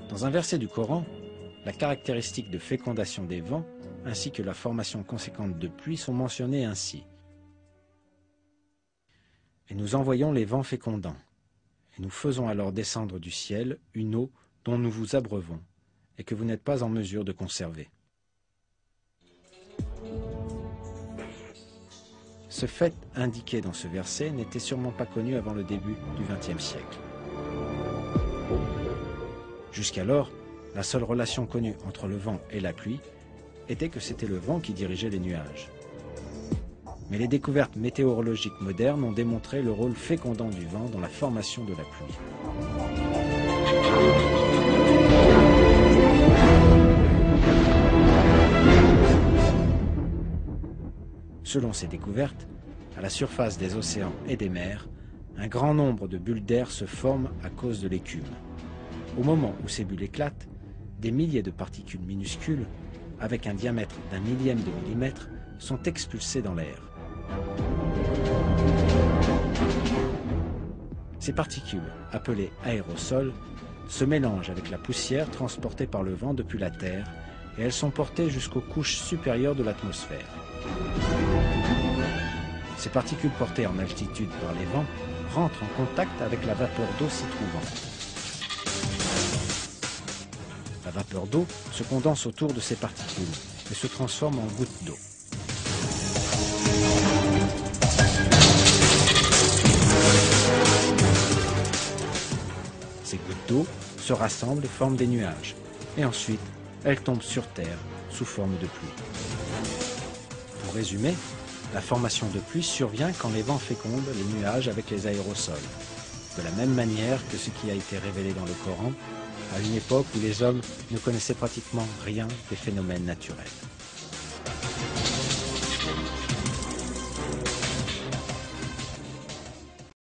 Dans un verset du Coran, la caractéristique de fécondation des vents ainsi que la formation conséquente de pluie sont mentionnées ainsi. Et nous envoyons les vents fécondants, et nous faisons alors descendre du ciel une eau dont nous vous abreuvons, et que vous n'êtes pas en mesure de conserver. Ce fait indiqué dans ce verset n'était sûrement pas connu avant le début du XXe siècle. Jusqu'alors, la seule relation connue entre le vent et la pluie était que c'était le vent qui dirigeait les nuages. Mais les découvertes météorologiques modernes ont démontré le rôle fécondant du vent dans la formation de la pluie. Selon ces découvertes, à la surface des océans et des mers, un grand nombre de bulles d'air se forment à cause de l'écume. Au moment où ces bulles éclatent, des milliers de particules minuscules, avec un diamètre d'1 millième de millimètre, sont expulsées dans l'air. Ces particules, appelées aérosols, se mélangent avec la poussière transportée par le vent depuis la Terre et elles sont portées jusqu'aux couches supérieures de l'atmosphère. Ces particules portées en altitude par les vents rentrent en contact avec la vapeur d'eau s'y trouvant. La vapeur d'eau se condense autour de ces particules et se transforme en gouttes d'eau. Ces gouttes d'eau se rassemblent et forment des nuages, et ensuite elles tombent sur Terre sous forme de pluie. Pour résumer, la formation de pluie survient quand les vents fécondent les nuages avec les aérosols, de la même manière que ce qui a été révélé dans le Coran, à une époque où les hommes ne connaissaient pratiquement rien des phénomènes naturels.